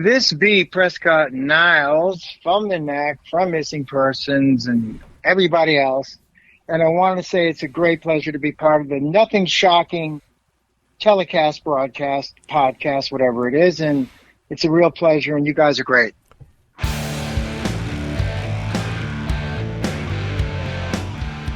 This be Prescott Niles from the Knack, from Missing Persons, and everybody else. And I want to say it's a great pleasure to be part of the Nothing Shocking telecast, broadcast, podcast, whatever it is. And it's a real pleasure, and you guys are great.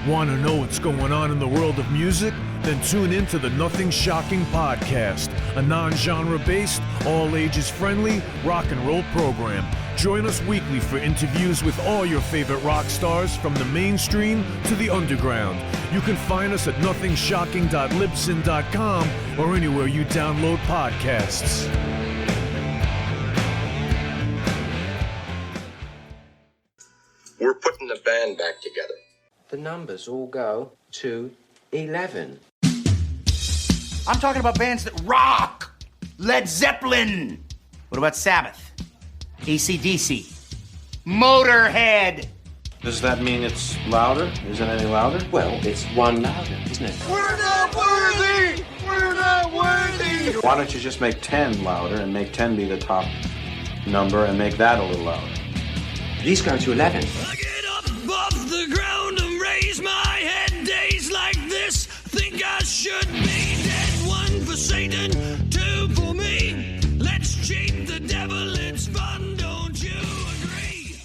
Want to know what's going on in the world of music? Then tune in to the Nothing Shocking podcast, a non-genre based, all ages friendly rock and roll program. Join us weekly for interviews with all your favorite rock stars from the mainstream to the underground. You can find us at nothingshocking.libsyn.com or anywhere you download podcasts. We're putting the band back together. The numbers all go to 11. I'm talking about bands that rock. Led Zeppelin. What about Sabbath? AC/DC. Motorhead. Does that mean it's louder? Is it any louder? Well, it's one louder, isn't it? We're not worthy! We're not worthy! Why don't you just make 10 louder and make 10 be the top number and make that a little louder? These go to 11. I get up off the ground and raise my head. Days like this, think I should be dead. One for Satan, two for me. Let's cheat the devil, it's fun, don't you agree?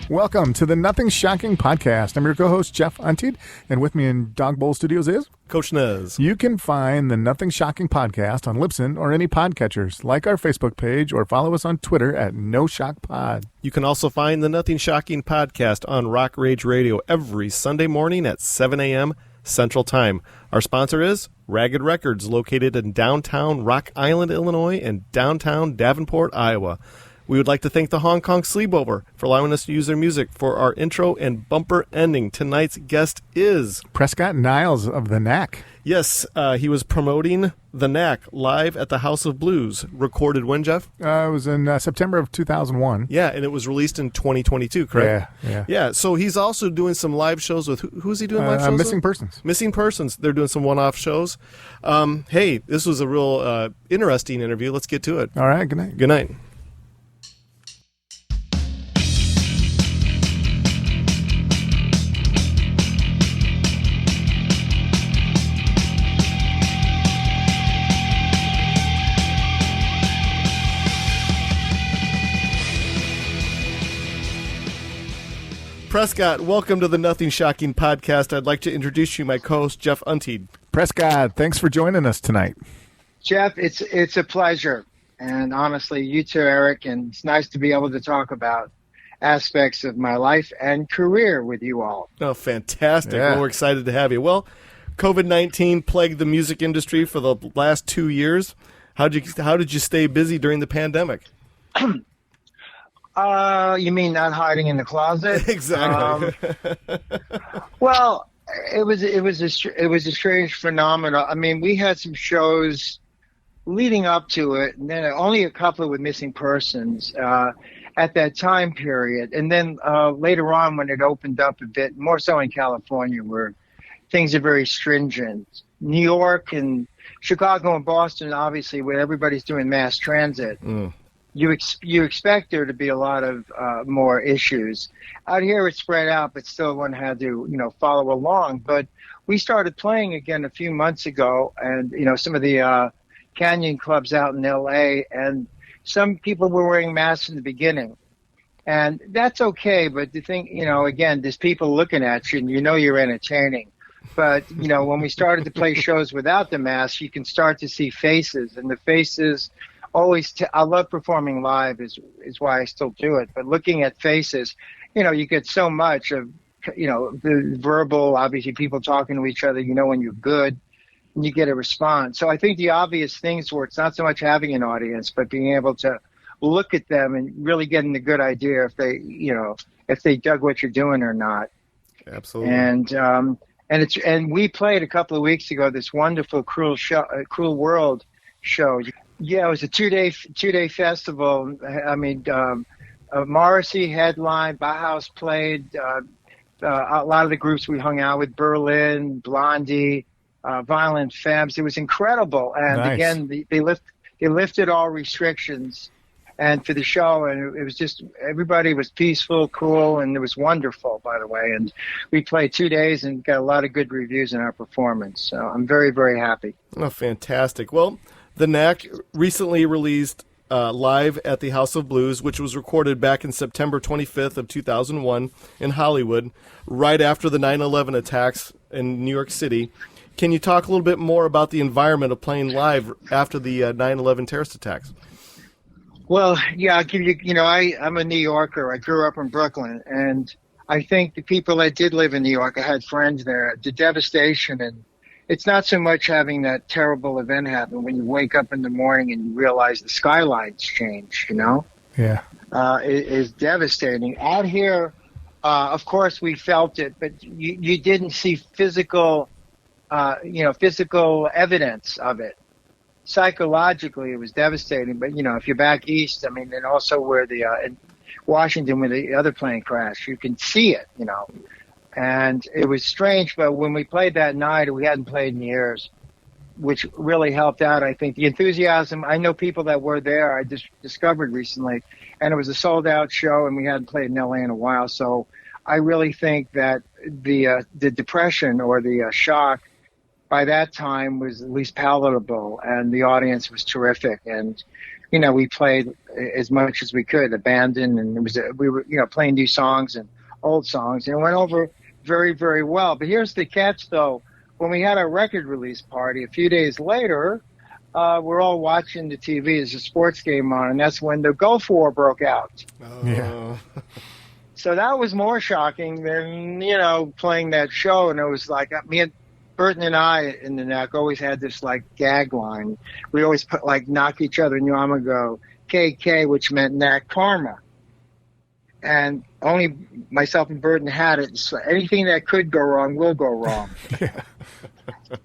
Welcome to the Nothing Shocking podcast. I'm your co-host, Jeff Untied, and with me in Dog Bowl Studios is Coach Nez. You can find the Nothing Shocking podcast on Libsyn or any podcatchers. Like our Facebook page or follow us on Twitter at NoShockPod. You can also find the Nothing Shocking podcast on Rock Rage Radio every Sunday morning at 7 a.m. Central Time. Our sponsor is Ragged Records, located in downtown Rock Island, Illinois, and downtown Davenport, Iowa. We would like to thank the Hong Kong Sleepover for allowing us to use their music for our intro and bumper ending. Tonight's guest is Prescott Niles of the Knack. Yes, he was promoting the Knack live at the House of Blues. Recorded when, Jeff? It was in September of 2001. Yeah, and it was released in 2022, correct? Yeah. Yeah, so he's also doing some live shows with, who's he doing live shows Missing with? Persons. Missing Persons. They're doing some one-off shows. Hey, this was a real interesting interview. Let's get to it. All right, good night. Good night. Prescott, welcome to the Nothing Shocking podcast. I'd like to introduce you, my co-host, Jeff Untied. Prescott, thanks for joining us tonight. Jeff, it's a pleasure. And honestly, you too, Eric. And it's nice to be able to talk about aspects of my life and career with you all. Oh, fantastic. Yeah. Well, we're excited to have you. Well, COVID-19 plagued the music industry for the last 2 years. How did you stay busy during the pandemic? You mean not hiding in the closet? Exactly. Well, it was a strange phenomenon. I mean, we had some shows leading up to it, and then only a couple with Missing Persons at that time period. And then later on, when it opened up a bit, more so in California, where things are very stringent. New York and Chicago and Boston, obviously, where everybody's doing mass transit. You expect there to be a lot of more issues. Out here it's spread out, but still one had to, follow along. But we started playing again a few months ago, and, some of the canyon clubs out in L.A., and some people were wearing masks in the beginning. And that's okay, but the thing, again, there's people looking at you, and you're entertaining. But, when we started to play shows without the mask, you can start to see faces, and the faces I love performing live is why I still do it. But looking at faces, you get so much of, the verbal, obviously people talking to each other, when you're good and you get a response. So I think the obvious things where it's not so much having an audience, but being able to look at them and really getting a good idea if they dug what you're doing or not. Absolutely. And we played a couple of weeks ago, this wonderful Cruel World show. Yeah, it was a two-day festival. I mean, Morrissey headlined, Bauhaus played, a lot of the groups we hung out with, Berlin, Blondie, Violent Femmes. It was incredible. And nice. Again, they lifted all restrictions and for the show, and it was just, everybody was peaceful, cool, and it was wonderful, by the way. And we played 2 days and got a lot of good reviews in our performance. So I'm very, very happy. Oh, fantastic. Well, the Knack recently released Live at the House of Blues, which was recorded back in September 25th of 2001 in Hollywood, right after the 9/11 attacks in New York City. Can you talk a little bit more about the environment of playing live after the 9/11 terrorist attacks? Well, yeah, I'll give you, I'm a New Yorker. I grew up in Brooklyn, and I think the people that did live in New York, I had friends there, the devastation, and it's not so much having that terrible event happen when you wake up in the morning and you realize the skylines changed, Yeah. It is devastating. Out here, of course, we felt it, but you didn't see physical evidence of it. Psychologically, it was devastating. But, if you're back east, and also where in Washington, where the other plane crashed, you can see it, And it was strange, but when we played that night, we hadn't played in years, which really helped out. I think the enthusiasm, I know people that were there, I just discovered recently, and it was a sold-out show, and we hadn't played in L.A. in a while. So I really think that the depression or the shock by that time was at least palatable, and the audience was terrific. And, we played as much as we could, abandoned, and we were, playing new songs and old songs, and it went over very, very well. But here's the catch, though. When we had our record release party a few days later, we're all watching the TV. There's a sports game on, and that's when the Gulf War broke out. Oh. Yeah. So that was more shocking than, playing that show. And it was like, me and Burton and I in the Knack always had this, gag line. We always knock each other in the arm and go, KK, which meant Knack Karma. And only myself and Burton had it. So anything that could go wrong will go wrong. Yeah.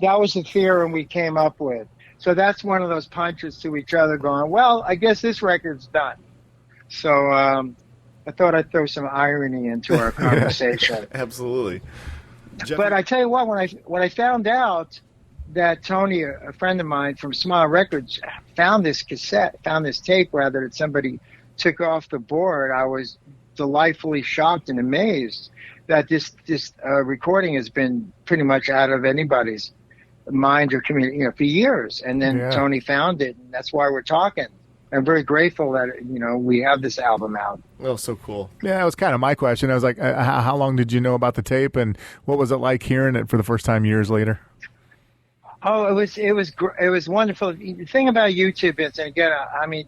That was the theorem we came up with. So that's one of those punches to each other going, well, I guess this record's done. So I thought I'd throw some irony into our conversation. Yeah, absolutely. But I tell you what, when I found out that Tony, a friend of mine from Smile Records, found this tape that somebody took off the board, I was delightfully shocked and amazed that this recording has been pretty much out of anybody's mind or community, for years. And then Tony found it, and that's why we're talking. I'm very grateful that, we have this album out. Oh, so cool. Yeah, that was kind of my question. I was like, how long did you know about the tape, and what was it like hearing it for the first time years later? Oh, it was wonderful. The thing about YouTube is, and again,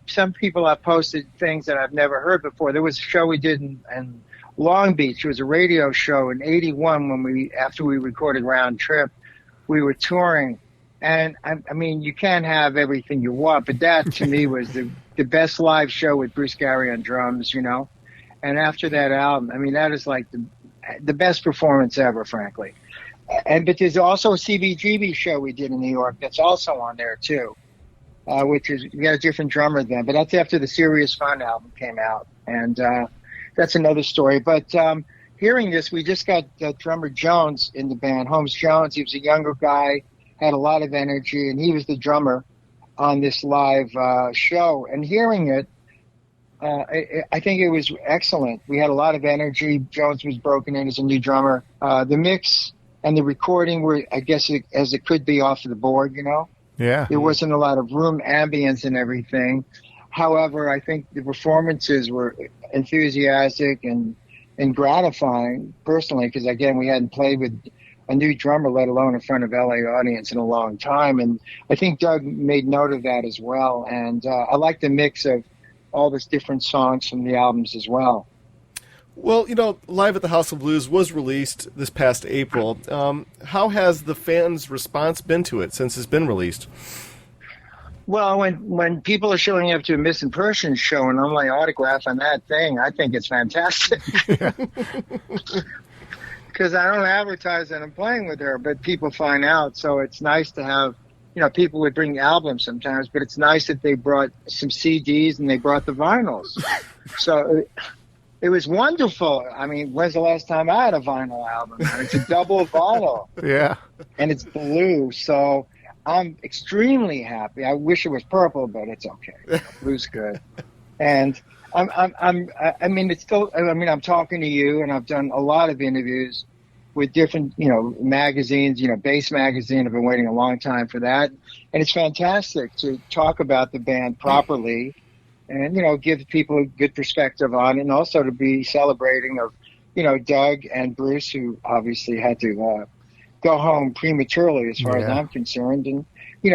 some people have posted things that I've never heard before. There was a show we did in Long Beach. It was a radio show in '81 after we recorded Round Trip. We were touring. And, you can't have everything you want, but that, to me, was the best live show with Bruce Gary on drums, And after that album, that is like the best performance ever, frankly. But there's also a CBGB show we did in New York that's also on there, too, which is, we got a different drummer then. But that's after the Serious Fun album came out. And that's another story. But hearing this, we just got drummer Jones in the band, Holmes Jones. He was a younger guy, had a lot of energy, and he was the drummer on this live show. And hearing it, I think it was excellent. We had a lot of energy. Jones was broken in as a new drummer. The mix and the recording were, I guess, as it could be off of the board, Yeah. There wasn't a lot of room ambience and everything. However, I think the performances were enthusiastic and gratifying, personally, because, again, we hadn't played with a new drummer, let alone in front of LA audience, in a long time. And I think Doug made note of that as well. And I like the mix of all these different songs from the albums as well. Well, Live at the House of Blues was released this past April. How has the fans' response been to it since it's been released? Well, when people are showing up to a Missing Persons show and I'm like, autograph on that thing, I think it's fantastic. Because I don't advertise that I'm playing with her, but people find out. So it's nice to have, people would bring albums sometimes, but it's nice that they brought some CDs and they brought the vinyls. So it was wonderful. When's the last time I had a vinyl album? It's a double vinyl. Yeah. And it's blue. So I'm extremely happy. I wish it was purple, but it's okay. Blue's good. And I mean, it's still, I mean, I'm talking to you, and I've done a lot of interviews with different, magazines, Bass Magazine. I've been waiting a long time for that. And it's fantastic to talk about the band properly and, give people a good perspective on it, and also to be celebrating of, Doug and Bruce, who obviously had to go home prematurely as far as I'm concerned, and,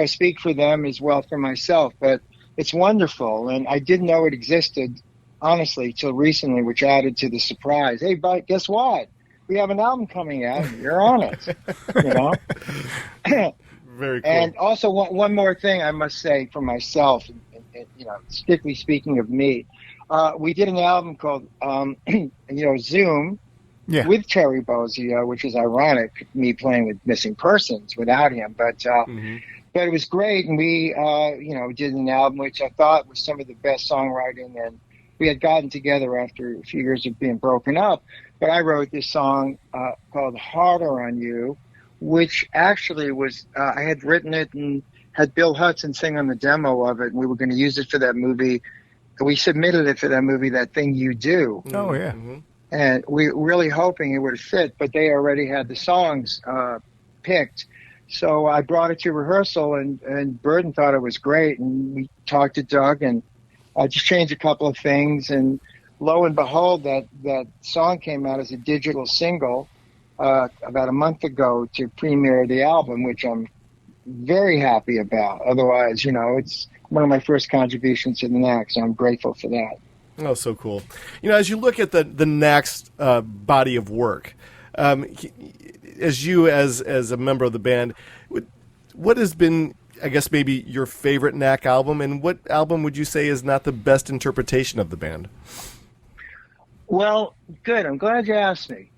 speak for them as well for myself. But it's wonderful, and I didn't know it existed, honestly, till recently, which added to the surprise. Hey, but guess what? We have an album coming out, and you're on it, Very cool. And also, one more thing I must say for myself, and, strictly speaking of me, we did an album called, Zoom, with Terry Bozzio, which is ironic, me playing with Missing Persons without him, but it was great, and we, did an album which I thought was some of the best songwriting, and we had gotten together after a few years of being broken up, but I wrote this song called Harder on You, which actually was, I had written it and had Bill Hudson sing on the demo of it, and we were going to use it for that movie. We submitted it for that movie, That Thing You Do. Oh, yeah. And we were really hoping it would fit, but they already had the songs picked. So I brought it to rehearsal, and Burden thought it was great, and we talked to Doug, and I just changed a couple of things, and lo and behold, that song came out as a digital single about a month ago to premiere the album, which I'm very happy about. Otherwise, it's one of my first contributions to the Knack, so I'm grateful for that. Oh, so cool. As you look at the Knack's body of work, as you as a member of the band, what has been, I guess, maybe your favorite Knack album, and what album would you say is not the best interpretation of the band? Well, good. I'm glad you asked me.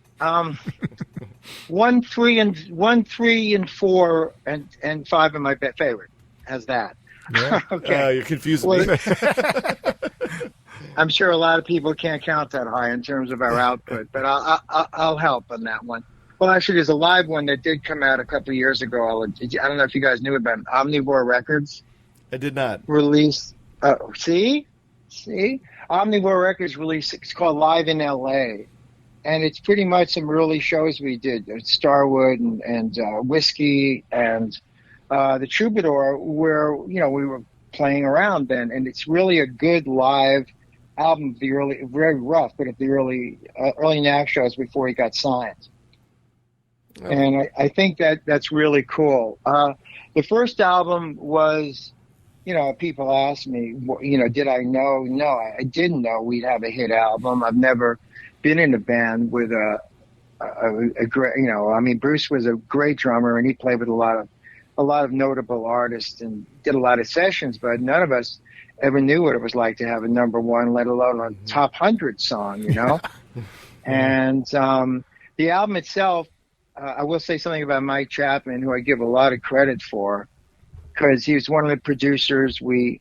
1, 3, and 4, and 5 are my favorite. How's that? Yeah. Okay. You're confusing me. I'm sure a lot of people can't count that high in terms of our output, but I'll help on that one. Well, actually, there's a live one that did come out a couple of years ago. I don't know if you guys knew about it. Omnivore Records. I did not. Released. See? Omnivore Records released. It's called Live in L.A., and it's pretty much some early shows we did at Starwood and Whiskey and the Troubadour, where we were playing around then, and it's really a good live album. The early, very rough, but at the early Knack shows before he got signed. Oh. And I think that's really cool. The first album was, people ask me, did I know? No, I didn't know we'd have a hit album. I've never been in a band with a great, Bruce was a great drummer, and he played with a lot of notable artists and did a lot of sessions, but none of us ever knew what it was like to have a number one, let alone a top 100 song, And the album itself, I will say something about Mike Chapman, who I give a lot of credit for, because he was one of the producers we,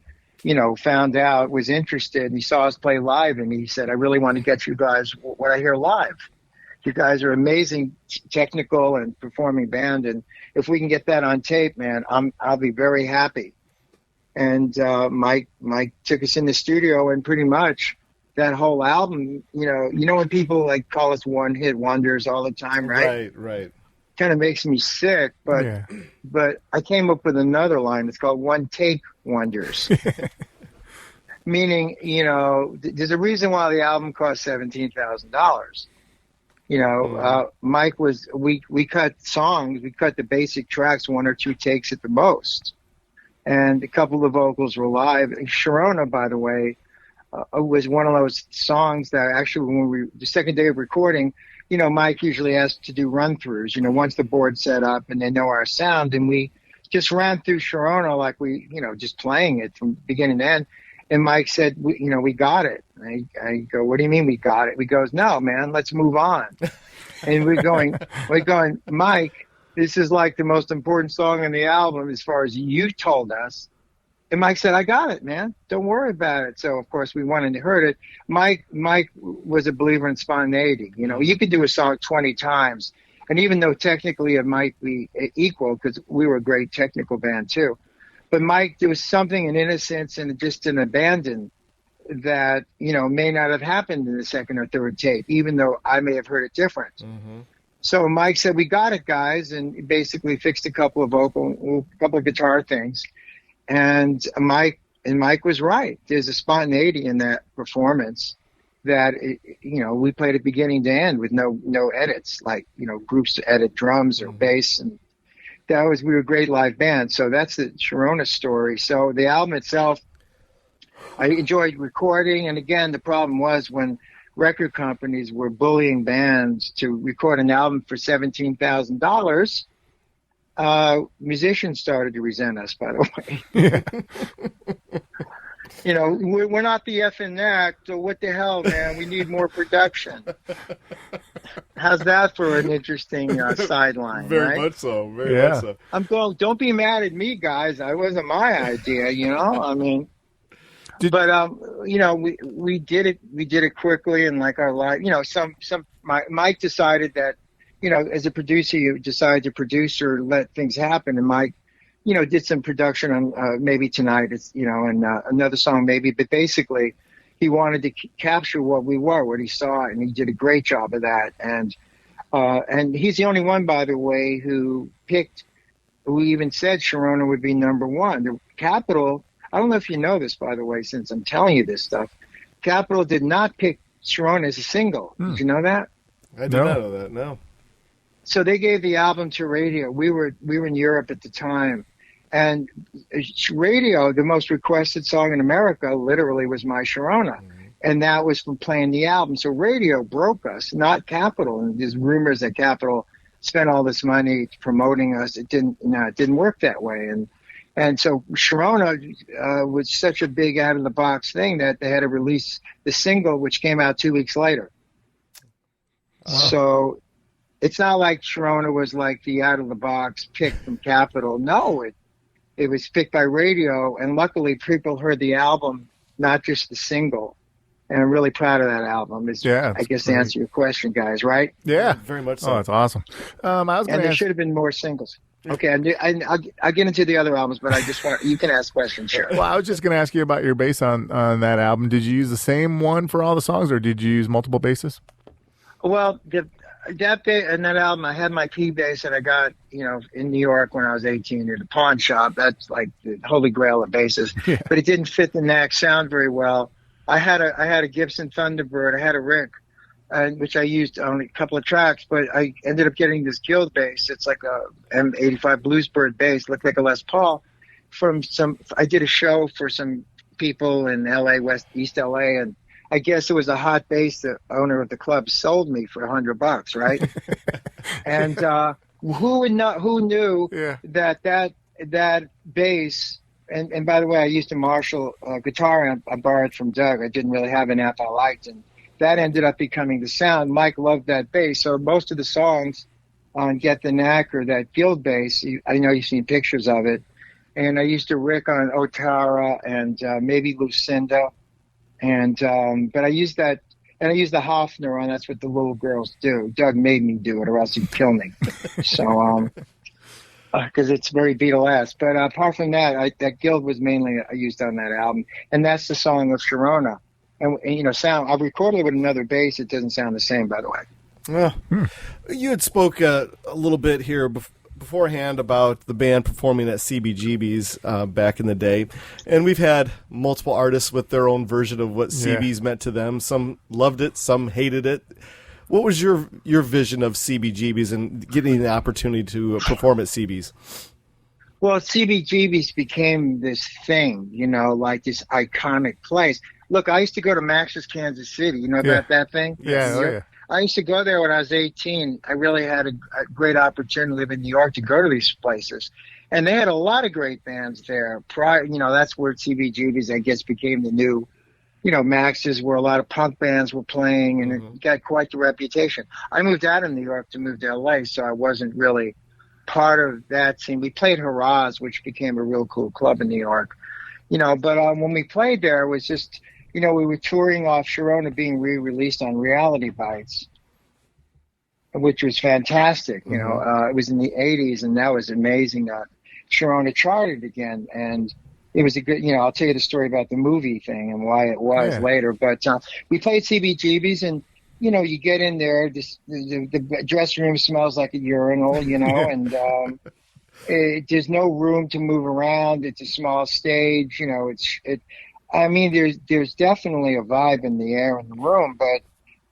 found out was interested, and he saw us play live, and he said, I really want to get you guys what I hear live. You guys are amazing technical and performing band, and if we can get that on tape, man, I'll be very happy. And Mike took us in the studio, and pretty much that whole album, when people call us one-hit wonders all the time, right? Right. Kind of makes me sick, but I came up with another line. It's called one-take wonders. Meaning, there's a reason why the album cost $17,000. Mike we cut songs, we cut the basic tracks 1 or 2 takes at the most. And a couple of vocals were live. Sharona, by the way, was one of those songs that actually the second day of recording, Mike usually has to do run-throughs, once the board's set up and they know our sound. And we just ran through Sharona like we, just playing it from beginning to end. And Mike said, we got it. I go, what do you mean we got it? He goes, no, man, let's move on. And we're going, Mike, this is like the most important song on the album as far as you told us. And Mike said, I got it, man. Don't worry about it. So, of course, we went and heard it. Mike was a believer in spontaneity. You could do a song 20 times. And even though technically it might be equal, because we were a great technical band too, but Mike, there was something in innocence and just an abandon that, may not have happened in the second or third tape, even though I may have heard it different. Mm-hmm. So Mike said, "We got it, guys," and he basically fixed a couple of guitar things. And Mike was right. There's a spontaneity in that performance that, we played it beginning to end with no edits, like, groups to edit drums or bass. And we were a great live band. So that's the Sharona story. So the album itself, I enjoyed recording. And again, the problem was when record companies were bullying bands to record an album for $17,000, musicians started to resent us, by the way. We're not the effing Knack, so what the hell, man? We need more production. How's that for an interesting sideline? Very right? much so. Very much so. I'm going, don't be mad at me, guys. That wasn't my idea, I mean... we did it. We did it quickly, and like our life, Mike decided that, as a producer, you decide to produce or let things happen, and Mike, did some production on Maybe Tonight, and another song maybe, but basically, he wanted to capture what we were, what he saw, and he did a great job of that, and he's the only one, by the way, who even said Sharona would be number one. The Capitol. I don't know if you know this, by the way, since I'm telling you this stuff. Capitol did not pick Sharona as a single. Did you know that? I did not know that, no. So they gave the album to radio. We were in Europe at the time. And radio, the most requested song in America, literally was My Sharona. Mm-hmm. And that was from playing the album. So radio broke us, not Capitol. And there's rumors that Capitol spent all this money promoting us. It didn't work that way. And so Sharona was such a big out-of-the-box thing that they had to release the single, which came out 2 weeks later. So it's not like Sharona was like the out-of-the-box pick from Capitol. No, it was picked by radio, and luckily people heard the album, not just the single. And I'm really proud of that album. I guess to answer your question, guys, right? Yeah, very much so. Oh, that's awesome. There should have been more singles. Okay, I'll get into the other albums, but I just want you can ask questions. Sure. Well, I was just going to ask you about your bass on that album. Did you use the same one for all the songs, or did you use multiple basses? Well, in that album, I had my key bass that I got, in New York when I was 18 at a pawn shop. That's like the holy grail of basses. Yeah. But it didn't fit the Knack sound very well. I had a Gibson Thunderbird. I had a Rick. Which I used on a couple of tracks, but I ended up getting this Guild bass. It's like a M85 Bluesbird bass, looked like a Les Paul. I did a show for some people in LA, East LA, and I guess it was a hot bass the owner of the club sold me for $100, right? And who knew that bass, and by the way, I used a Marshall guitar amp I borrowed from Doug. I didn't really have an amp I liked, and that ended up becoming the sound. Mike loved that bass. So most of the songs on Get the Knack or that Guild bass, I know you've seen pictures of it. And I used to Rick on Otara and maybe Lucinda. And but I used that, and I used the Hofner on That's What the Little Girls Do. Doug made me do it or else he'd kill me. So, because it's very Beatle-esque. But apart from that, that Guild was mainly used on that album. And that's the song of Sharona. And sound. I recorded it with another bass. It doesn't sound the same, by the way. You had spoke a little bit here beforehand about the band performing at CBGB's back in the day, and we've had multiple artists with their own version of what CB's meant to them. Some loved it, some hated it. What was your vision of CBGB's and getting the opportunity to perform at CB's? Well, CBGB's became this thing, like this iconic place. Look, I used to go to Max's Kansas City. You know about that thing? Yeah, I used to go there when I was 18. I really had a great opportunity to live in New York to go to these places. And they had a lot of great bands there. That's where CBGB's, I guess, became the new, Max's, where a lot of punk bands were playing, and it got quite the reputation. I moved out of New York to move to L.A., so I wasn't really part of that scene. We played Haraz, which became a real cool club in New York. But when we played there, it was just... we were touring off Sharona being re-released on Reality Bites, which was fantastic. It was in the 80s, and that was amazing. Sharona charted again, and it was a good, I'll tell you the story about the movie thing and why it was later. But we played CBGB's, and, you get in there, the dressing room smells like a urinal, and there's no room to move around. It's a small stage, there's definitely a vibe in the air in the room, but,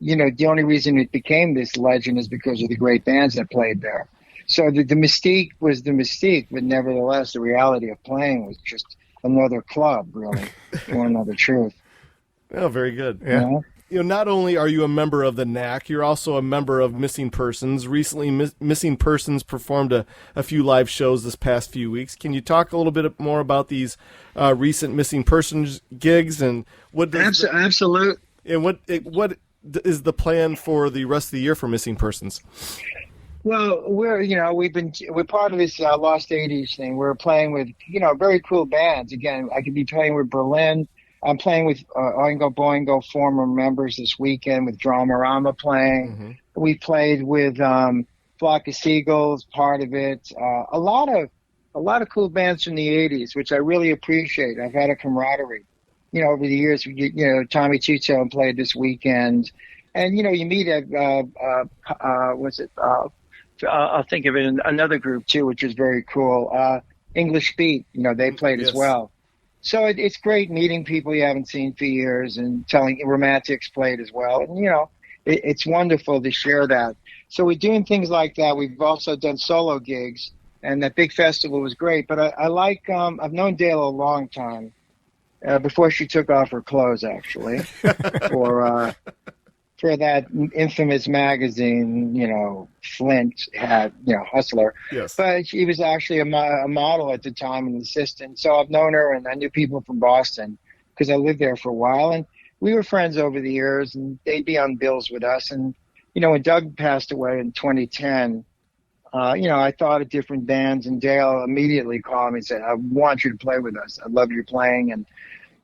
the only reason it became this legend is because of the great bands that played there. So the mystique was the mystique, but nevertheless, the reality of playing was just another club, really, or another truth. Oh, very good. Yeah. Not only are you a member of the Knack, you're also a member of Missing Persons. Recently, Missing Persons performed a few live shows this past few weeks. Can you talk a little bit more about these recent Missing Persons gigs and what does absolutely and what is the plan for the rest of the year for Missing Persons? Well, we're part of this Lost 80s thing. We're playing with, very cool bands. Again, I could be playing with Berlin. I'm playing with Oingo Boingo former members this weekend with Dramarama playing. Mm-hmm. We played with Flock of Seagulls, part of it. A lot of cool bands from the 80s, which I really appreciate. I've had a camaraderie, over the years. Tommy Tutone played this weekend. And, you meet at, I'll think of it in another group too, which is very cool. English Beat, they played as well. So it's great meeting people you haven't seen for years and telling Romantics played as well. And, it's wonderful to share that. So we're doing things like that. We've also done solo gigs, and that big festival was great. But I like, I've known Dale a long time, before she took off her clothes, actually, for that infamous magazine, Flint had, Hustler. Yes. But she was actually a model at the time, an assistant. So I've known her, and I knew people from Boston because I lived there for a while. And we were friends over the years, and they'd be on bills with us. And, when Doug passed away in 2010, I thought of different bands, and Dale immediately called me and said, I want you to play with us. I love your playing. And,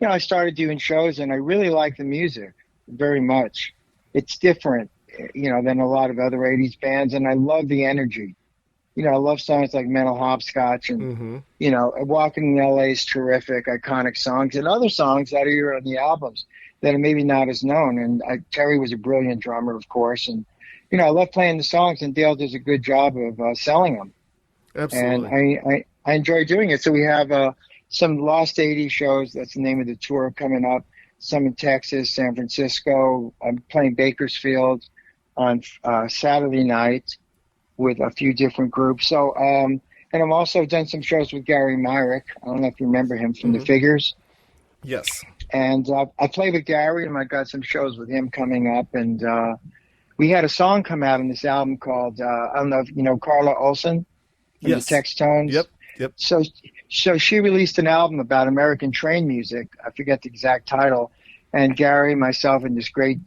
I started doing shows, and I really like the music very much. It's different, than a lot of other 80s bands, and I love the energy. I love songs like Mental Hopscotch and, Walking in L.A. is terrific, iconic songs, and other songs that are on the albums that are maybe not as known. And Terry was a brilliant drummer, of course, and, I love playing the songs, and Dale does a good job of selling them. Absolutely. And I enjoy doing it. So we have some Lost 80s shows, that's the name of the tour, coming up. Some in Texas, San Francisco. I'm playing Bakersfield on Saturday night with a few different groups. So, and I've also done some shows with Gary Myrick. I don't know if you remember him from The Figures. Yes. And I played with Gary, and I got some shows with him coming up. And we had a song come out on this album called, I don't know if you know Carla Olsen from the Textones. Yep. So she released an album about American train music. I forget the exact title. And Gary, myself, and this great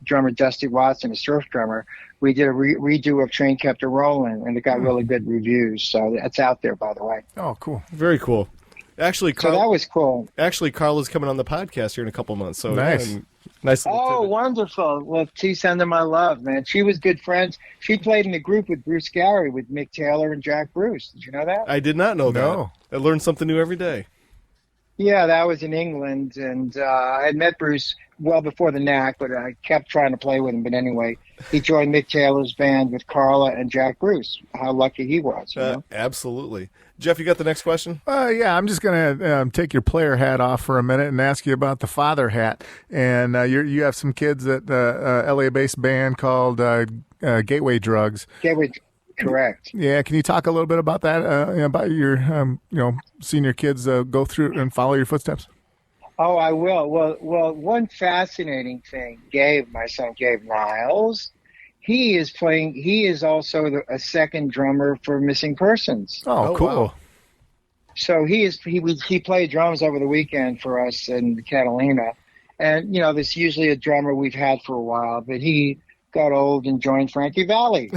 drummer, Dusty Watson, a surf drummer, we did a redo of Train Kept a Rollin', and it got really good reviews. So that's out there, by the way. Oh, cool. Very cool. Actually, so that was cool. Actually, Carla's coming on the podcast here in a couple months. So nice. Nice. Oh, wonderful. Well, please send her my love, man. She was good friends. She played in the group with Bruce Gary, with Mick Taylor and Jack Bruce. Did you know that? I did not know that. I learned something new every day. Yeah, that was in England, and I had met Bruce well before the Knack, but I kept trying to play with him. But anyway, he joined Mick Taylor's band with Carla and Jack Bruce. How lucky he was. Absolutely. Jeff, you got the next question? Yeah, I'm just going to take your player hat off for a minute and ask you about the father hat. And you have some kids at the LA-based band called Gateway Drugs. Correct. Yeah, can you talk a little bit about that? About your, seeing your kids go through and follow your footsteps? Oh, I will. Well, one fascinating thing, my son Gabe Niles, he is also a second drummer for Missing Persons. Oh, cool. Wow. So he played drums over the weekend for us in Catalina. And, there's usually a drummer we've had for a while, but he got old and joined Frankie Valli.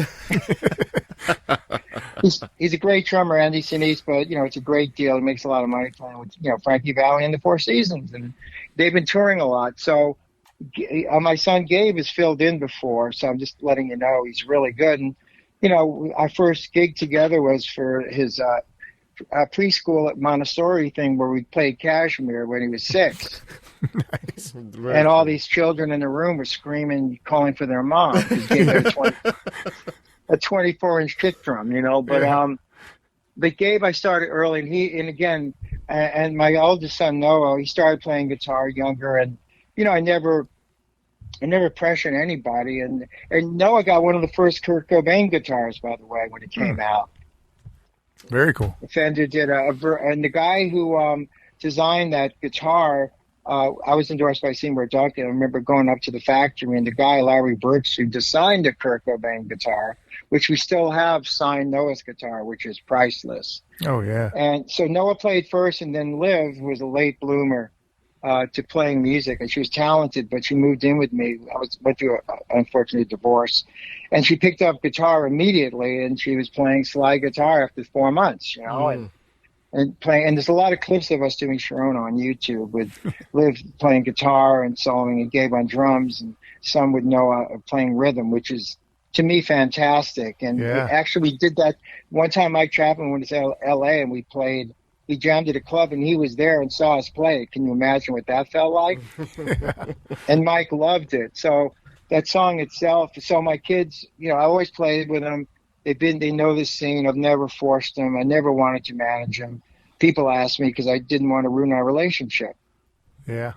He's a great drummer, Andy Sinise, but it's a great deal. He makes a lot of money playing with Frankie Valli and the Four Seasons, and they've been touring a lot. So my son Gabe has filled in before, so I'm just letting you know he's really good. And our first gig together was for his preschool at Montessori thing where we played Kashmir when he was 6. Nice. And all these children in the room were screaming, calling for their mom. He gave her a 24-inch kick drum, you know. But Gabe, I started early, and my oldest son Noah, he started playing guitar younger, and you know, I never pressured anybody, and Noah got one of the first Kurt Cobain guitars, by the way, when it came out. Very cool. Fender did and the guy who designed that guitar, I was endorsed by Seymour Duncan. I remember going up to the factory, and the guy, Larry Birch, who designed the Kurt Cobain guitar, which we still have, signed Noah's guitar, which is priceless. Oh, yeah. And so Noah played first, and then Liv was a late bloomer to playing music, and she was talented, but she moved in with me. Went through an unfortunate divorce, and she picked up guitar immediately, and she was playing slide guitar after 4 months, you know, and playing. And there's a lot of clips of us doing Sharona on YouTube with Liv playing guitar and soloing, and Gabe on drums, and some with Noah playing rhythm, which is, to me, fantastic. And actually, we did that one time. Mike Chapman went to L.A. and we jammed at a club, and he was there and saw us play. Can you imagine what that felt like? And Mike loved it. So that song itself. So my kids, you know, I always played with them. They know this scene. I've never forced them. I never wanted to manage them. People asked me because I didn't want to ruin our relationship. Yeah.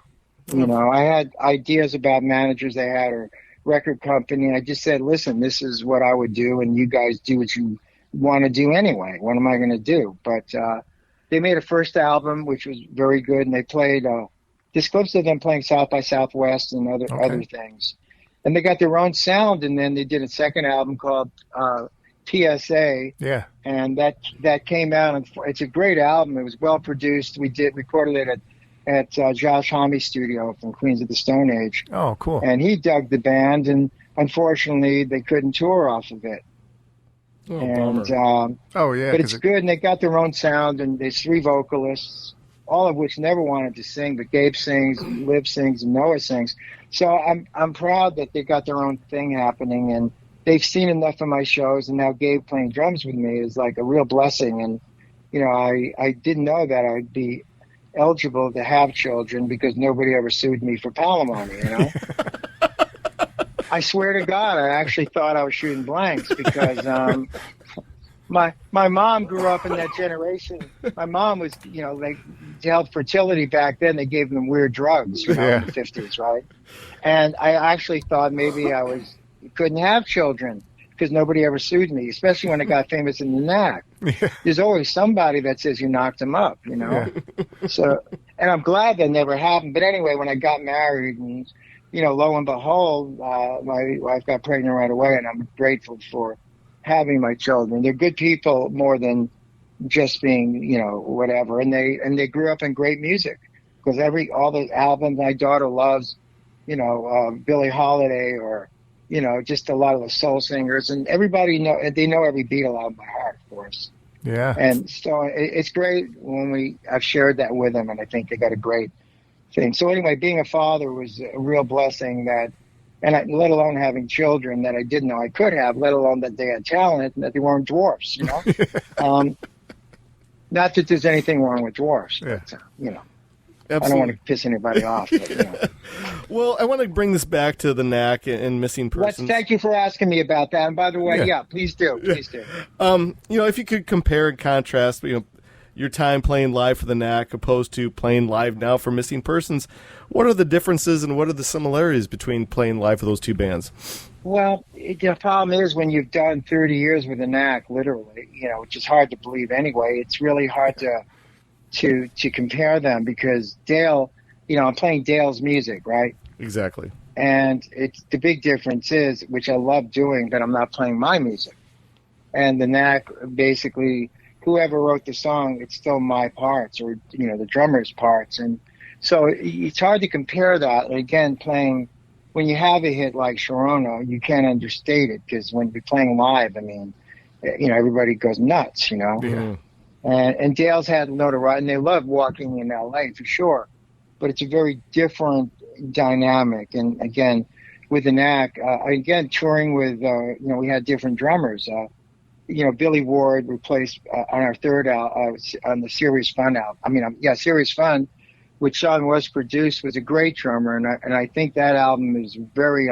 You know, I had ideas about managers they had or record company. I just said, listen, this is what I would do, and you guys do what you want to do anyway. What am I going to do? But they made a first album, which was very good, and they played there's clips of them playing South by Southwest and other things. And they got their own sound, and then they did a second album called PSA. Yeah. And that came out, and it's a great album. It was well produced. We recorded it at Josh Homme's studio from Queens of the Stone Age. Oh, cool. And he dug the band, and unfortunately they couldn't tour off of it. Bummer. But it's good, and they got their own sound, and there's 3 vocalists, all of which never wanted to sing, but Gabe sings, and Liv sings, and Noah sings. So I'm proud that they got their own thing happening, and they've seen enough of my shows, and now Gabe playing drums with me is like a real blessing. And you know, I didn't know that I'd be eligible to have children because nobody ever sued me for palimony, you know. I swear to God, I actually thought I was shooting blanks because my mom grew up in that generation. My mom was, you know, they held fertility back then. They gave them weird drugs, you know, in the 50s, right? And I actually thought maybe couldn't have children because nobody ever sued me, especially when I got famous in the Knack. There's always somebody that says you knocked them up, you know. So, and I'm glad that never happened. But anyway, when I got married and, you know, lo and behold, my wife got pregnant right away, and I'm grateful for having my children. They're good people more than just being, you know, whatever. And they grew up in great music because all the albums my daughter loves, you know, Billie Holiday or, you know, just a lot of the soul singers, and everybody they know every Beatle out by heart, of course. Yeah. And so it's great when I've shared that with them, and I think they got a great thing. So anyway, being a father was a real blessing let alone having children that I didn't know I could have, let alone that they had talent and that they weren't dwarfs, you know. Not that there's anything wrong with dwarfs, but, you know. Absolutely. I don't want to piss anybody off. But, you know. Well, I want to bring this back to the Knack and missing persons. Thank you for asking me about that. And by the way, please do. Please do. You know, if you could compare and contrast, you know, your time playing live for the Knack opposed to playing live now for Missing Persons, what are the differences and what are the similarities between playing live for those two bands? Well, the problem is when you've done 30 years with the Knack, literally, you know, which is hard to believe anyway, it's really hard to compare them because Dale, you know, I'm playing Dale's music, right? Exactly. And the big difference is, which I love doing, that I'm not playing my music. And the Knack, basically, whoever wrote the song, it's still my parts or, you know, the drummer's parts. And so it's hard to compare that. And again, when you have a hit like Sharona, you can't understate it because when you're playing live, I mean, you know, everybody goes nuts, you know? Yeah. And Dale's had notoriety, and they love walking in L.A. for sure. But it's a very different dynamic. And again, with the Knack, again, touring with, you know, we had different drummers. Billy Ward replaced on our third album, on the Serious Fun album. Serious Fun, which Sean was produced, was a great drummer, and I think that album is very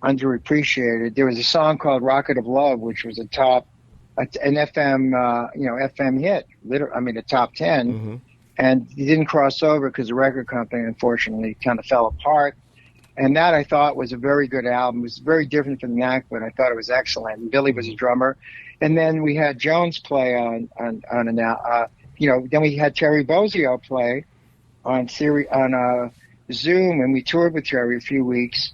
underappreciated. There was a song called "Rocket of Love," which was an FM, FM hit, a top 10, and it didn't cross over because the record company, unfortunately, kind of fell apart. And that I thought was a very good album. It was very different from Knack, but I thought it was excellent. And Billy was a drummer, and then we had Jones play on then we had Terry Bozzio play on Zoom, and we toured with Terry a few weeks.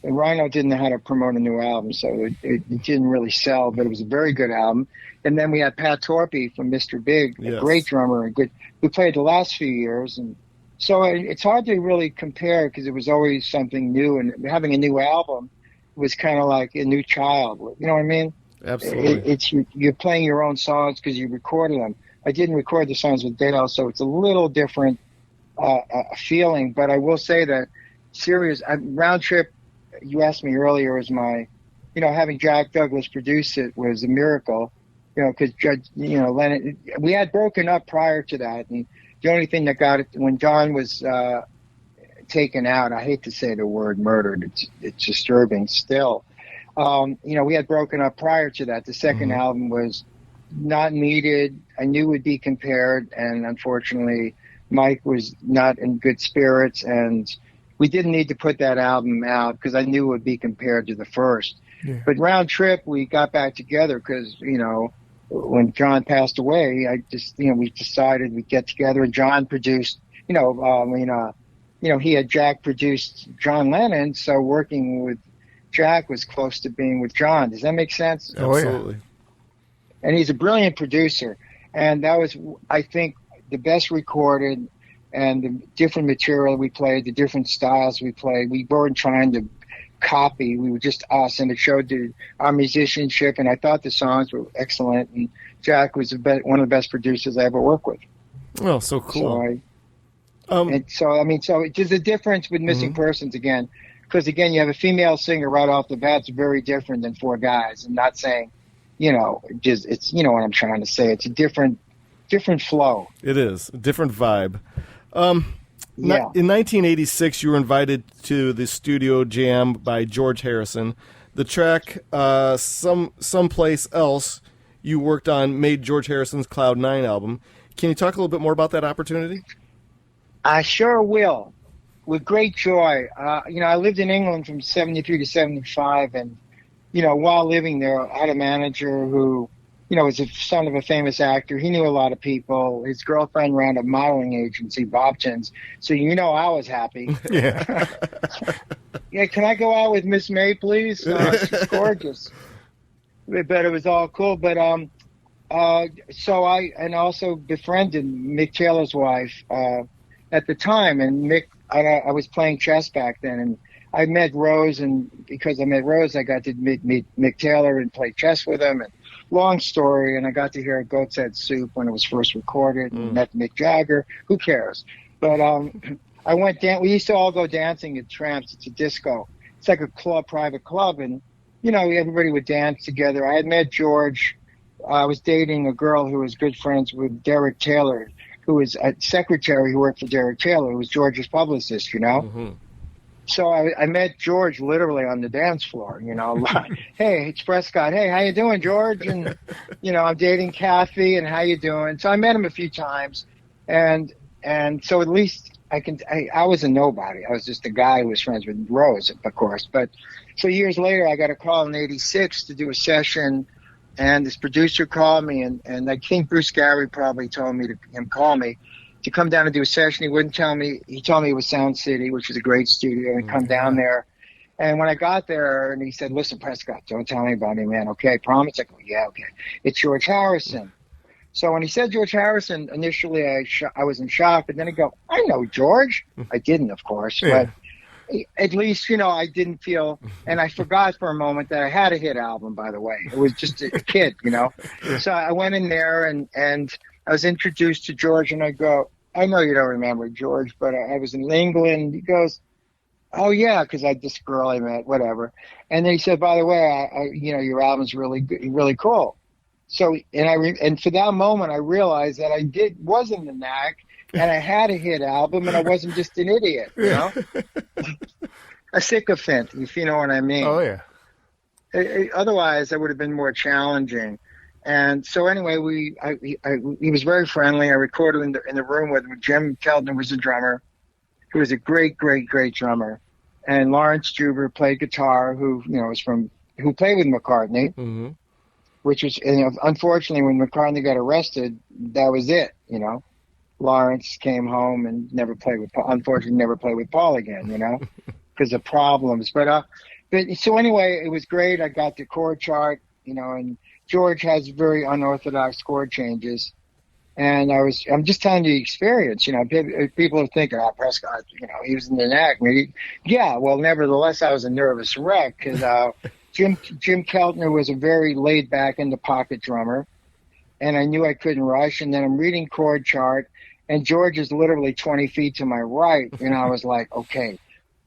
And Rhino didn't know how to promote a new album, so it didn't really sell, but it was a very good album. And then we had Pat Torpey from Mr. Big, a great drummer, and good, who played the last few years. And so it's hard to really compare because it was always something new, and having a new album was kind of like a new child. You know what I mean? Absolutely. You're playing your own songs because you recorded them. I didn't record the songs with Dale, so it's a little different feeling. But I will say that Round Trip, you asked me earlier, was having Jack Douglas produce it was a miracle. Because Lennon, we had broken up prior to that, and the only thing that got it when John was taken out, I hate to say the word murdered, it's disturbing still. We had broken up prior to that. The second album was not needed. I knew it would be compared, and unfortunately, Mike was not in good spirits, and we didn't need to put that album out because I knew it would be compared to the first. Yeah. But Round Trip, we got back together because, when John passed away, we decided we'd get together, and John produced, he had Jack produced John Lennon, so working with Jack was close to being with John. Does that make sense? Absolutely. And he's a brilliant producer, and that was, I think, the best recorded, and the different material we played, the different styles we played. We weren't trying to copy. We were just us, and it showed our musicianship, and I thought the songs were excellent, and Jack was one of the best producers I ever worked with. Oh, so cool. So there's a difference with Missing Persons again, because again, you have a female singer right off the bat. It's very different than four guys. I'm not saying, it's, what I'm trying to say. It's a different flow. It is a different vibe. In 1986, you were invited to the studio jam by George Harrison. The track Someplace Else you worked on made George Harrison's Cloud 9 album. Can you talk a little bit more about that opportunity? I sure will, with great joy. I lived in England from 73 to 75, and, while living there, I had a manager who, was the son of a famous actor. He knew a lot of people. His girlfriend ran a modeling agency, Bobton's. So I was happy. Yeah. Yeah, can I go out with Miss May, please? She's gorgeous. But it was all cool. But so I also befriended Mick Taylor's wife at the time. And Mick, I was playing chess back then, and I met Rose. And because I met Rose, I got to meet Mick Taylor and play chess with him. And long story, and I got to hear Goat's Head Soup when it was first recorded, and met Mick Jagger. Who cares? But I went we used to all go dancing at Tramps. It's a disco. It's like a private club, and everybody would dance together. I had met George. I was dating a girl who was good friends with Derek Taylor, who was a secretary who worked for Derek Taylor, who was George's publicist. So I met George literally on the dance floor, Hey, it's Prescott. Hey, how you doing, George? And, I'm dating Kathy, and how you doing? So I met him a few times, and so at least I was a nobody. I was just a guy who was friends with Rose, of course. But so years later, I got a call in 86 to do a session, and this producer called me, and I think Bruce Gary probably told me call me to come down and do a session. He wouldn't tell me. He told me it was Sound City, which is a great studio, and come down there. And when I got there, and he said, "Listen, Prescott, don't tell anybody, man. Okay, promise?" I go, "Yeah, okay." It's George Harrison. So when he said George Harrison, initially I was in shock, but then I go, "I know George." I didn't, of course, but at least, I didn't feel, and I forgot for a moment that I had a hit album, by the way. It was just a kid, So I went in there, and I was introduced to George, and I go, "I know you don't remember George, but I was in England." He goes, "Oh yeah," because I had this girl I met, whatever. And then he said, "By the way, your album's really good, really cool." So, and for that moment, I realized that I was in the Knack, and I had a hit album, and I wasn't just an idiot, you know, a sycophant, if you know what I mean. Oh yeah. Otherwise, that would have been more challenging. And so anyway, he was very friendly. I recorded in the room with Jim Keltner was the drummer, who was a great, great, great drummer, and Lawrence Juber played guitar, who played with McCartney. Mm-hmm. Which was, unfortunately, when McCartney got arrested, that was it. You know, Lawrence came home and never played with Paul again. You know, because of problems. But so anyway, it was great. I got the chord chart. You know, and George has very unorthodox chord changes. And I'm just telling you the experience. You know, people are thinking, Prescott, you know, he was in the Knack. Yeah, well, nevertheless, I was a nervous wreck because. Jim Keltner was a very laid-back, in-the-pocket drummer, and I knew I couldn't rush. And then I'm reading chord chart, and George is literally 20 feet to my right, and I was like, okay,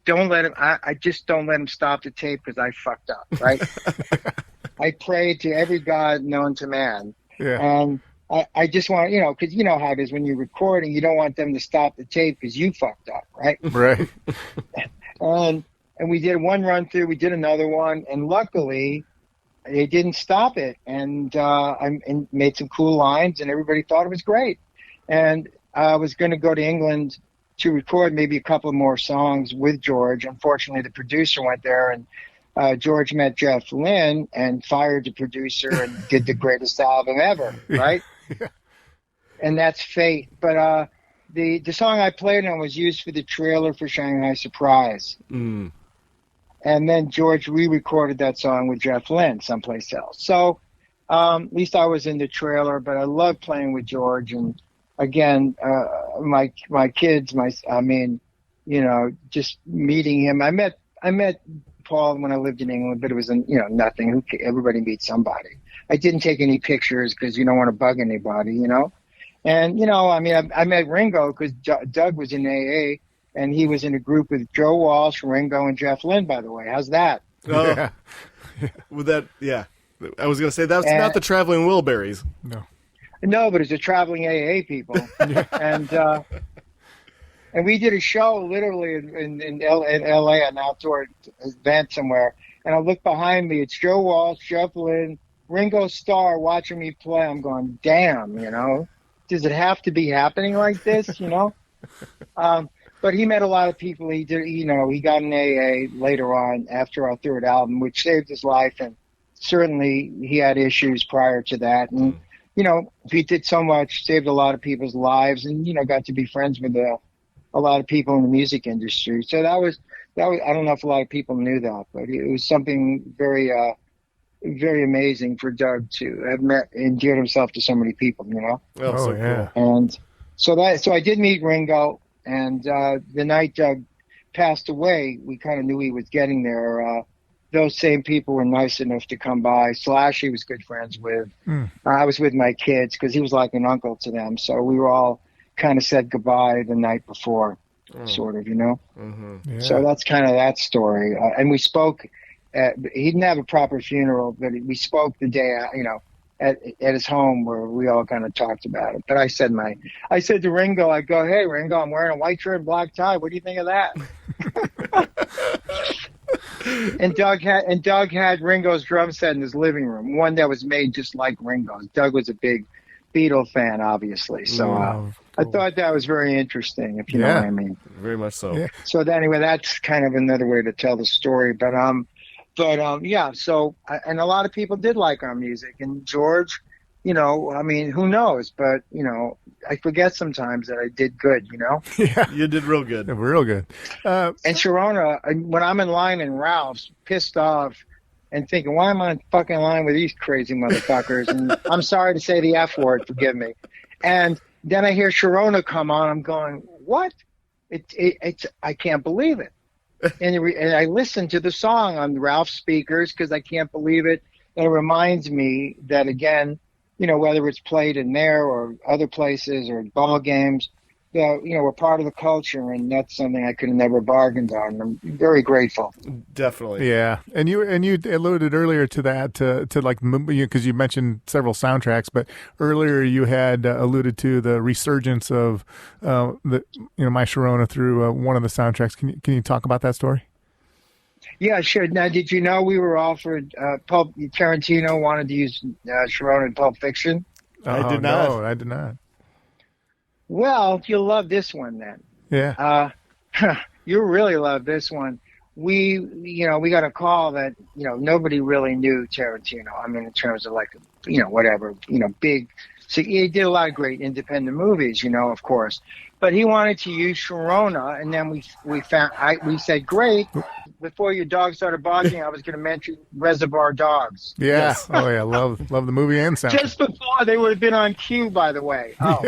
don't let him. I just don't let him stop the tape because I fucked up, right? I prayed to every god known to man, and I just want, you know, because you know how it is when you're recording, you don't want them to stop the tape because you fucked up, right? Right. And we did one run through, we did another one, and luckily they didn't stop it. And I made some cool lines, and everybody thought it was great. And I was going to go to England to record maybe a couple more songs with George. Unfortunately, the producer went there, and George met Jeff Lynne and fired the producer and did the greatest album ever, right? Yeah. And that's fate. But the song I played on was used for the trailer for Shanghai Surprise. Mm. And then George re-recorded that song with Jeff Lynne someplace else. So at least I was in the trailer, but I love playing with George. And again, my kids, you know, just meeting him. I met Paul when I lived in England, but it was, nothing. Everybody meets somebody. I didn't take any pictures because you don't want to bug anybody, you know. And, you know, I met Ringo because Doug was in AA. And he was in a group with Joe Walsh, Ringo, and Jeff Lynne, by the way. How's that? Oh, yeah. With that, yeah. I was going to say, that's not the Traveling Wilburys. No, but it's a traveling AA people. And we did a show literally in L.A., an outdoor event somewhere. And I look behind me, it's Joe Walsh, Jeff Lynne, Ringo Starr watching me play. I'm going, damn, you know. Does it have to be happening like this, you know? But he met a lot of people. He did, you know, he got an AA later on after our third album, which saved his life. And certainly he had issues prior to that. And, you know, he did so much, saved a lot of people's lives and, you know, got to be friends with a lot of people in the music industry. So that was, I don't know if a lot of people knew that, but it was something very, very amazing for Doug to have met and endeared himself to so many people, you know? Oh, yeah. Cool. And so I did meet Ringo. And the night Doug passed away, we kind of knew he was getting there. Those same people were nice enough to come by. Slash, he was good friends with. I was with my kids because he was like an uncle to them. So we were all kind of said goodbye the night before, sort of, you know. Mm-hmm. Yeah. So that's kind of that story. And we spoke. He didn't have a proper funeral, but we spoke the day, you know, at his home where we all kind of talked about it. But I said to Ringo, I go, hey, Ringo, I'm wearing a white shirt and black tie. What do you think of that? And Doug had Ringo's drum set in his living room, one that was made just like Ringo's. Doug was a big Beatle fan, obviously. So cool. I thought that was very interesting, if you know what I mean. Very much so. Yeah. So anyway, that's kind of another way to tell the story. But yeah, so, and a lot of people did like our music. And George, you know, I mean, who knows? But, you know, I forget sometimes that I did good, you know? Yeah, you did real good. Yeah, real good. And Sharona, when I'm in line in Ralph's, pissed off and thinking, why am I in fucking line with these crazy motherfuckers? And I'm sorry to say the F word, forgive me. And then I hear Sharona come on. I'm going, what? It's I can't believe it. And I listened to the song on Ralph's speakers because I can't believe it. And it reminds me that, again, you know, whether it's played in there or other places or ball games, we're part of the culture, and that's something I could have never bargained on. I'm very grateful. Definitely. Yeah, and you alluded earlier to that to like because you mentioned several soundtracks, but earlier you had alluded to the resurgence of the My Sharona through one of the soundtracks. Can you talk about that story? Yeah, sure. Now, did you know we were offered Tarantino wanted to use Sharona in Pulp Fiction? I did not. No, I did not. Well, you'll love this one then. Yeah. You'll really love this one. We got a call that, nobody really knew Tarantino. I mean, in terms of big. So he did a lot of great independent movies, of course. But he wanted to use Sharona, and then we said, great. Before your dog started barking, I was going to mention Reservoir Dogs. Yeah. Yes. Oh, yeah. Love the movie and sound. Just before they would have been on cue, by the way. Oh.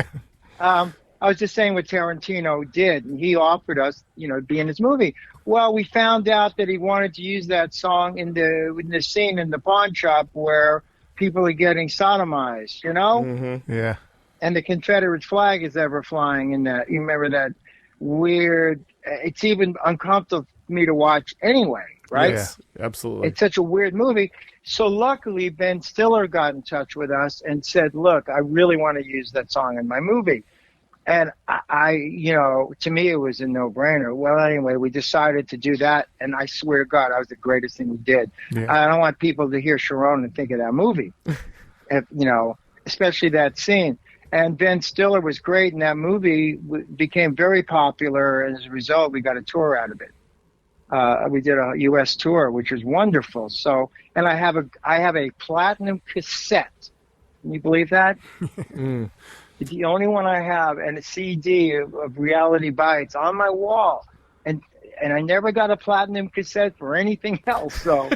I was just saying what Tarantino did, and he offered us, to be in his movie. Well, we found out that he wanted to use that song in the scene in the pawn shop where people are getting sodomized, Mm-hmm. Yeah. And the Confederate flag is ever flying in that. You remember that weird? It's even uncomfortable for me to watch anyway, right? Yes, absolutely. It's such a weird movie. So luckily, Ben Stiller got in touch with us and said, look, I really want to use that song in my movie. And I to me, it was a no-brainer. Well, anyway, we decided to do that. And I swear to God, that was the greatest thing we did. Yeah. I don't want people to hear Sharona and think of that movie, especially that scene. And Ben Stiller was great, and that movie became very popular. And as a result, we got a tour out of it. We did a U.S. tour, which was wonderful. So, and I have a platinum cassette. Can you believe that? It's the only one I have, and a CD of Reality Bites on my wall. And I never got a platinum cassette for anything else. So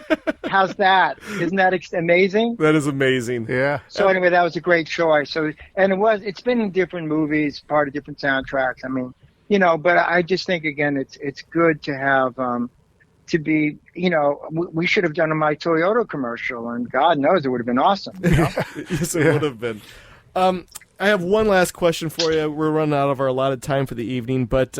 how's that? Isn't that amazing? That is amazing. Yeah. So anyway, that was a great choice. So, and it's been in different movies, part of different soundtracks. I mean, but I just think, again, it's good to have, to be, we should have done a My Toyota commercial, and God knows it would have been awesome. Yes, it would have been. I have one last question for you. We're running out of our allotted time for the evening, but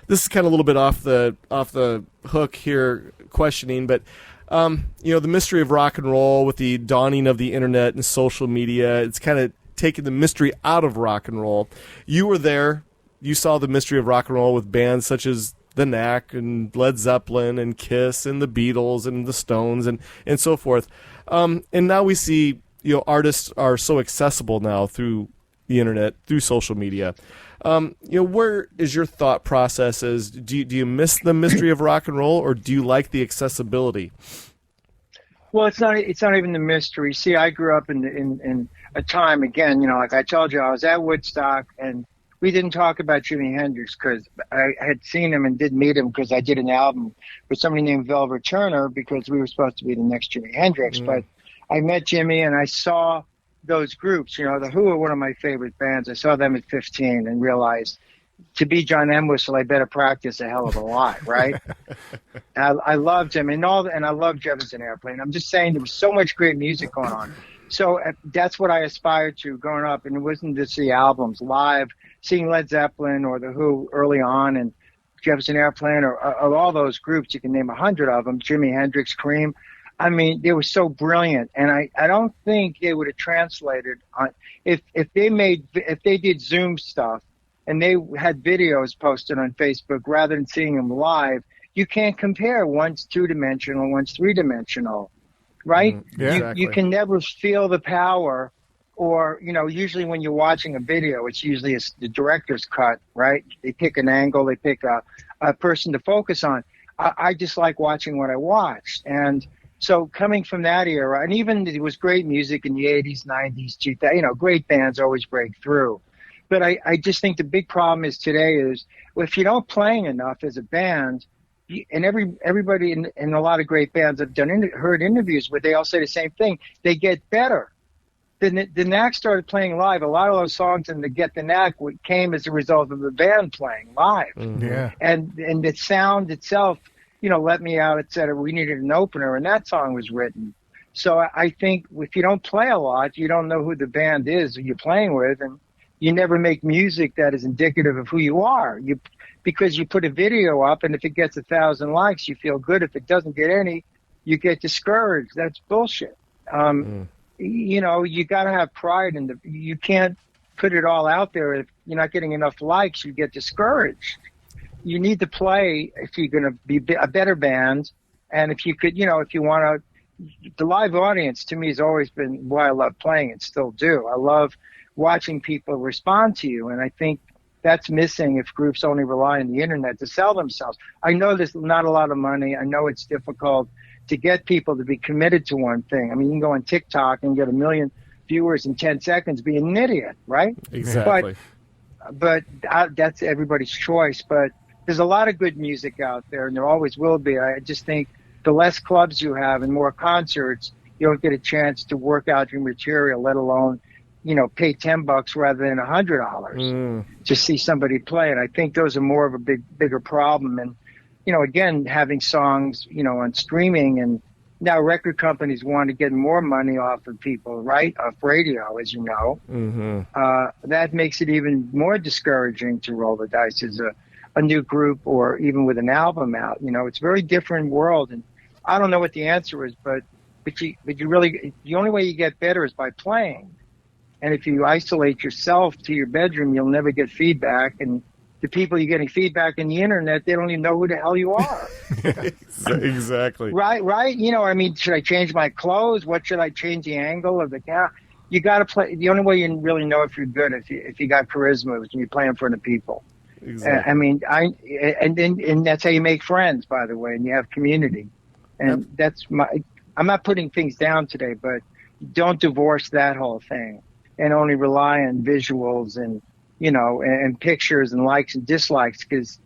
this is kind of a little bit off the hook here questioning, but the mystery of rock and roll with the dawning of the internet and social media, it's kind of taken the mystery out of rock and roll. You were there. You saw the mystery of rock and roll with bands such as the Knack and Led Zeppelin and Kiss and the Beatles and the Stones and so forth. And now we see, artists are so accessible now through the internet, through social media. Where is your thought process? Do you miss the mystery of rock and roll, or do you like the accessibility? Well, it's not even the mystery. See, I grew up in a time, again, like I told you, I was at Woodstock, and we didn't talk about Jimi Hendrix because I had seen him and did meet him because I did an album with somebody named Velvet Turner because we were supposed to be the next Jimi Hendrix. But I met Jimmy and I saw those groups. The Who are one of my favorite bands. I saw them at 15 and realized to be John Entwistle, I better practice a hell of a lot, right? I loved him and I loved Jefferson Airplane. I'm just saying there was so much great music going on. So that's what I aspired to growing up, and it wasn't to see albums live, seeing Led Zeppelin or The Who early on and Jefferson Airplane or all those groups. You can name 100 of them, Jimi Hendrix, Cream. I mean, they were so brilliant, and I don't think they would have translated on if they did Zoom stuff and they had videos posted on Facebook rather than seeing them live. You can't compare. One's 2-dimensional, one's 3-dimensional, right? Yeah, exactly. You can never feel the power, or usually when you're watching a video, it's usually the director's cut, right? They pick an angle, they pick a person to focus on. I just like watching what I watched, and so coming from that era, and even it was great music in the 80s, 90s, 2000, great bands always break through. But I just think the big problem is today is if you don't playing enough as a band, and everybody in a lot of great bands I've heard interviews where they all say the same thing, they get better. The Knack started playing live. A lot of those songs in the Get the Knack came as a result of the band playing live. Mm-hmm. Yeah. And the sound itself, Let Me Out, etc. We needed an opener, and that song was written. So I think if you don't play a lot, you don't know who the band is you're playing with, and you never make music that is indicative of who you are. Because you put a video up, and if it gets 1,000 likes, you feel good. If it doesn't get any, you get discouraged. That's bullshit. You know, you got to have pride in you can't put it all out there. If you're not getting enough likes, you get discouraged. You need to play if you're going to be a better band. And if you could, you know, if you want to, the live audience to me has always been why I love playing and still do. I love watching people respond to you. And I think that's missing if groups only rely on the internet to sell themselves. I know there's not a lot of money. I know it's difficult to get people to be committed to one thing. I mean, you can go on TikTok and get 1 million viewers in 10 seconds, be an idiot, right? Exactly. But that's everybody's choice. But there's a lot of good music out there, and there always will be. I just think the less clubs you have and more concerts, you don't get a chance to work out your material, let alone, you know, pay $10 rather than $100 to see somebody play. And I think those are more of a bigger problem. And, you know, again, having songs, you know, on streaming, and now record companies want to get more money off of people, right? Off radio, as you know. That makes it even more discouraging to roll the dice as a new group, or even with an album out. You know, it's a very different world. And I don't know what the answer is, but you really, the only way you get better is by playing. And if you isolate yourself to your bedroom, you'll never get feedback. And the people you're getting feedback on the internet, they don't even know who the hell you are. Exactly. Right. You know, I mean, should I change my clothes? What should I change the angle of the camera? You got to play. The only way you really know if you're good, if you got charisma, is when you play in front of people. Exactly. I mean, and that's how you make friends, by the way, and you have community. And I'm not putting things down today, but don't divorce that whole thing and only rely on visuals and, you know, and pictures and likes and dislikes, because,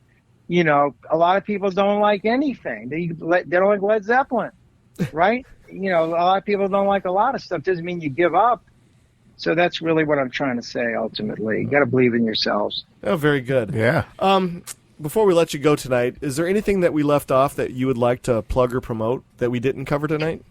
you know, a lot of people don't like anything. They don't like Led Zeppelin, right? You know, a lot of people don't like a lot of stuff. Doesn't mean you give up. So that's really what I'm trying to say, ultimately. You got to believe in yourselves. Oh, very good. Yeah. Before we let you go tonight, is there anything that we left off that you would like to plug or promote that we didn't cover tonight?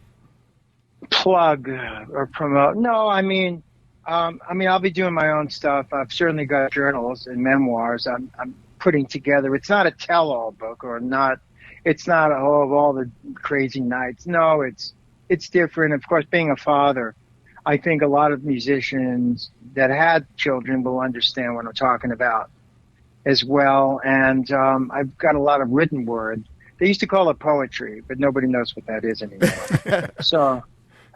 Plug or promote? No, I mean, I'll be doing my own stuff. I've certainly got journals and memoirs I'm putting together. It's not a tell-all book, or not. It's not of all the crazy nights. No, it's different. Of course, being a father, I think a lot of musicians that had children will understand what I'm talking about as well. And I've got a lot of written word. They used to call it poetry, but nobody knows what that is anymore. So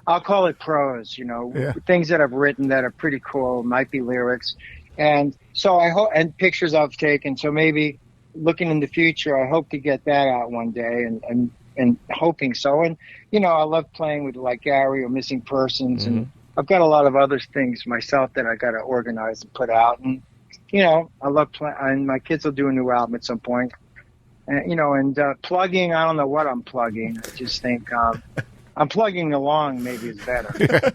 I'll call it prose, you know, things that I've written that are pretty cool, might be lyrics. And so I hope, and pictures I've taken. So maybe looking in the future, I hope to get that out one day, and hoping so. And, you know, I love playing with like Gary or Missing Persons, and I've got a lot of other things myself that I got to organize and put out. And, you know, I love playing, and my kids will do a new album at some point. And, you know, and plugging, I don't know what I'm plugging. I just think I'm plugging along maybe is better.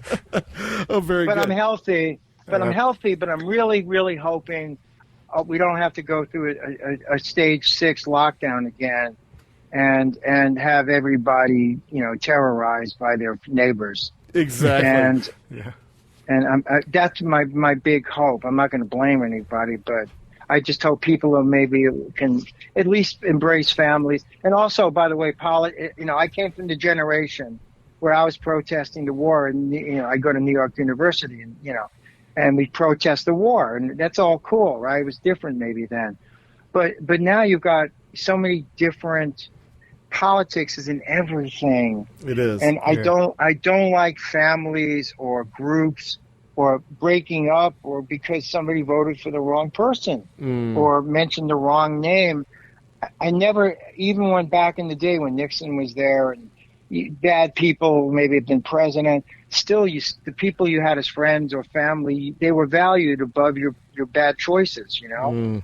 Oh, very good. I'm healthy. I'm healthy, but I'm really, really hoping we don't have to go through a stage 6 lockdown again and have everybody, you know, terrorized by their neighbors. Exactly. And that's my big hope. I'm not going to blame anybody, but I just hope people maybe can at least embrace families. And also, by the way, you know, I came from the generation where I was protesting the war, and, you know, I go to New York University, and, you know, and we protest the war, and that's all cool, right? It was different maybe then. But now you've got so many different politics is in everything. It is. And I don't like families or groups or breaking up or because somebody voted for the wrong person or mentioned the wrong name. I never even went back in the day when Nixon was there and bad people maybe have been president. Still, the people you had as friends or family, they were valued above your bad choices, you know?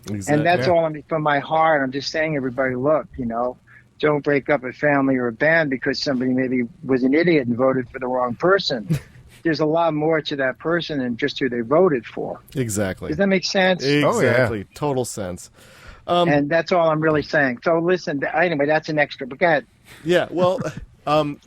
Exactly. And that's all from my heart. I'm just saying, everybody, look, you know, don't break up a family or a band because somebody maybe was an idiot and voted for the wrong person. There's a lot more to that person than just who they voted for. Exactly. Does that make sense? Exactly. Total sense. And that's all I'm really saying. So listen, anyway, that's an extra. But go ahead. Yeah, well,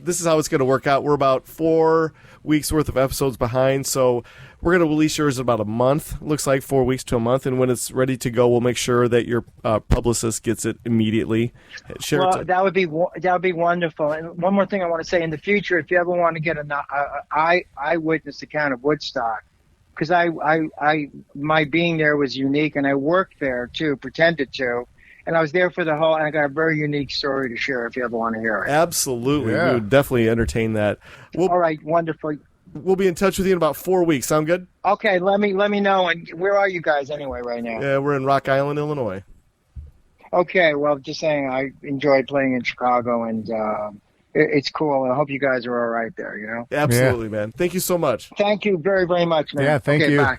This is how it's going to work out. We're about 4 weeks worth of episodes behind, so we're going to release yours in about a month. Looks like 4 weeks to a month, and when it's ready to go, we'll make sure that your publicist gets it immediately. That would be wonderful. And one more thing I want to say: in the future, if you ever want to get an eyewitness account of Woodstock, because my being there was unique, and I worked there too, pretended to. And I was there for the whole, and I got a very unique story to share if you ever want to hear it. Absolutely. Yeah. We would definitely entertain that. All right, wonderful. We'll be in touch with you in about 4 weeks. Sound good? Okay, let me know. And where are you guys anyway right now? Yeah, we're in Rock Island, Illinois. Okay, well, just saying I enjoyed playing in Chicago, and it's cool. I hope you guys are all right there, you know? Absolutely, man. Thank you so much. Thank you very, very much, man. Yeah, thank you. Bye.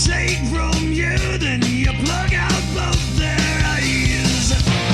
Take from you, then you plug out both their eyes.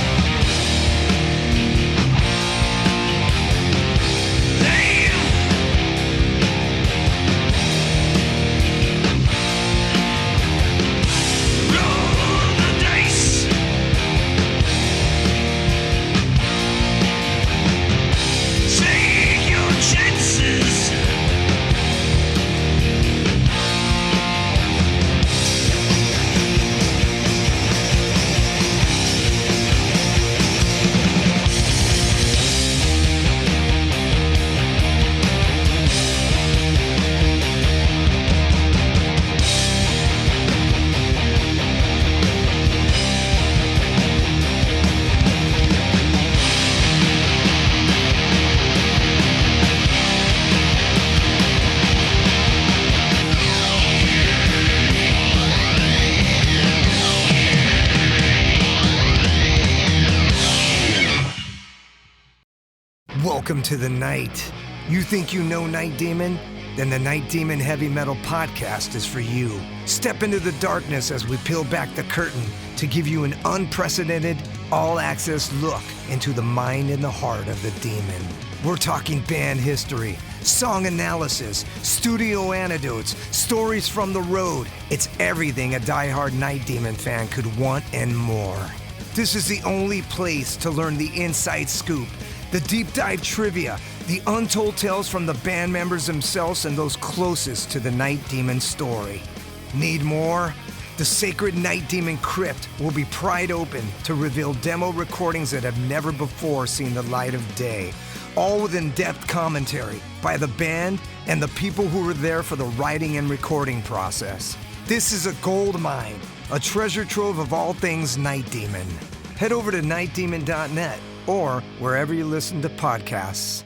Welcome to the night. You think you know Night Demon? Then the Night Demon Heavy Metal Podcast is for you. Step into the darkness as we peel back the curtain to give you an unprecedented, all-access look into the mind and the heart of the demon. We're talking band history, song analysis, studio anecdotes, stories from the road. It's everything a diehard Night Demon fan could want and more. This is the only place to learn the inside scoop, the deep dive trivia, the untold tales from the band members themselves and those closest to the Night Demon story. Need more? The Sacred Night Demon Crypt will be pried open to reveal demo recordings that have never before seen the light of day, all with in-depth commentary by the band and the people who were there for the writing and recording process. This is a gold mine, a treasure trove of all things Night Demon. Head over to nightdemon.net or wherever you listen to podcasts.